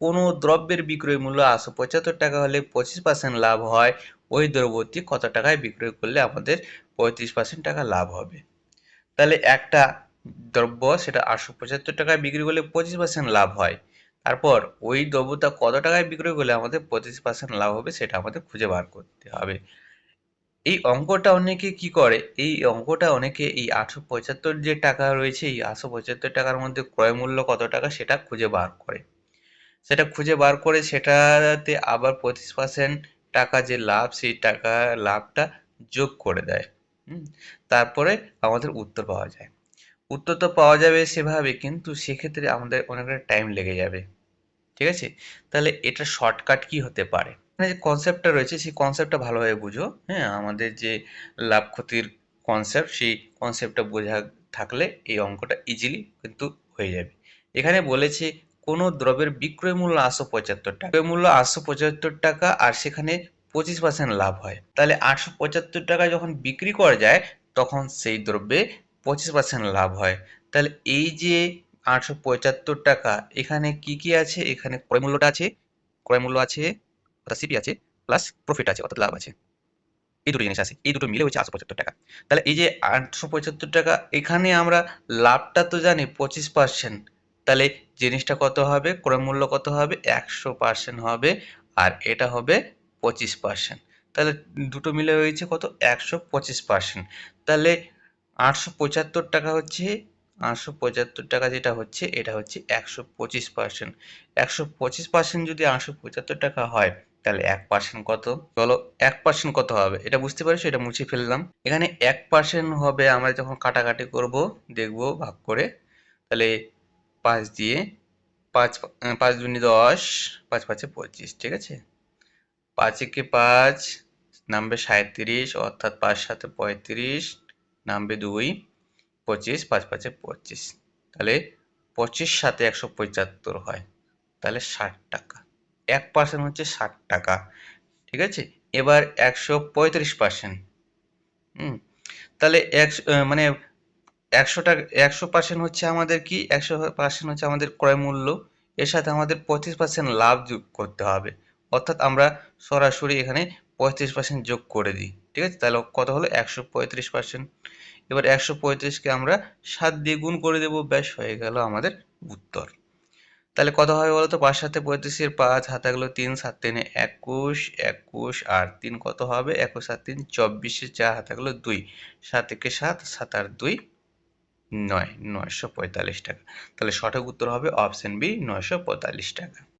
কোনো দ্রব্যের বিক্রয় মূল্য 875 টাকা হলে 25% লাভ হয়, ওই দ্রব্যটি কত টাকায় বিক্রয় করলে আমাদের 35% টাকা লাভ হবে। তাহলে একটা দ্রব্য সেটা 875 টাকায় বিক্রি করলে 25% লাভ হয়। তারপর ওই দ্রব্যটা কত টাকায় বিক্রয় করলে আমাদের 25% লাভ হবে সেটা আমাদের খুঁজে বার করতে হবে। এই অঙ্কটা অনেকে কি করে, এই অঙ্কটা অনেকে এই 875 যে টাকা রয়েছে, এই 875 টাকার মধ্যে ক্রয় মূল্য কত টাকা সেটা খুঁজে বার করে। সেটা খুঁজে বার করে সেটাতে আবার 25% টাকা যে লাভ, সেই টাকা লাভটা যোগ করে দেয়। তারপরে আমাদের উত্তর পাওয়া যায়। উত্তর তো পাওয়া যাবে সেভাবে, কিন্তু সেক্ষেত্রে আমাদের অনেকটা টাইম লেগে যাবে। ঠিক আছে? তাহলে এটা শর্টকাট কি হতে পারে? এখানে যে কনসেপ্টটা রয়েছে সেই কনসেপ্টটা ভালোভাবে বুঝো। হ্যাঁ, আমাদের যে লাভ ক্ষতির কনসেপ্ট, সেই কনসেপ্টটা বোঝা থাকলে এই অঙ্কটা ইজিলি কিন্তু হয়ে যাবে। এখানে বলেছে কোনো দ্রব্যের বিক্রয় মূল্য 875 টাকা, বিক্রয় মূল্য 875 টাকা, আর সেখানে 25% লাভ হয়। তাহলে 875 টাকায় যখন বিক্রি করা যায় তখন সেই দ্রব্যে 25% লাভ হয়। তাহলে এই যে 875 টাকা, এখানে কি কি আছে? এখানে ক্রয় মূল্যটা আছে, ক্রয় মূল্য আছে অর্থাৎ সিপি আছে, প্লাস প্রফিট আছে অর্থাৎ লাভ আছে। এই দুটো জিনিস আছে, এই দুটো মিলে হচ্ছে 875 টাকা। তাহলে এই যে 875 টাকা, এখানে আমরা লাভটা তো জানি 25%, তাহলে জিনিসটা কত হবে? ক্রয় মূল্য কত হবে? 100% হবে, আর এটা হবে 25%। তাহলে দুটো মিলে হয়েছে কত? 125%। তাহলে 875 টাকা হচ্ছে, 875 টাকা যেটা হচ্ছে এটা হচ্ছে 125%। 125% যদি 875 টাকা হয় তাহলে 1% কত? চলো 1% কত হবে এটা বুঝতে পারছো? এটা মুছে ফেললাম। এখানে 1% হবে, আমরা যখন কাটাকাটি করব দেখব ভাগ করে। তাহলে 5 দিয়ে 5 5 দুনি 10, 5 5 25, ঠিক আছে? 5 একে 5 নামবে 37, অর্থাৎ 5 7 35, নামবে 2, 25, 5 5 25। তাহলে 25 সাথে 175 হয়, তাহলে 60 টাকা। 1% হচ্ছে 60 টাকা, ঠিক আছে? এবার 135%, তাহলে মানে 100% হচ্ছে আমাদের কি? 100% হচ্ছে আমাদের ক্রয় মূল্য, এর সাথে আমাদের 25% লাভ যোগ করতে হবে, অর্থাৎ আমরা সরাসরি এখানে 35% যোগ করে দিই। ঠিক আছে? তাহলে কত হলো? 135%। এবার 135কে আমরা 7 দিয়ে গুণ করে দেবো, ব্যাস হয়ে গেল আমাদের উত্তর। তাহলে কত হবে বলো তো? 5 7 35, 5 হাতে গেল 3, 7 3 21, 21 আর 3 কত হবে? 21 আর 3 24, 4 হাতে গেল 2, 7 একে 7, 7 আর 2 9, 945 টাকা। তাহলে সঠিক উত্তর হবে অপশন বি, 945 টাকা।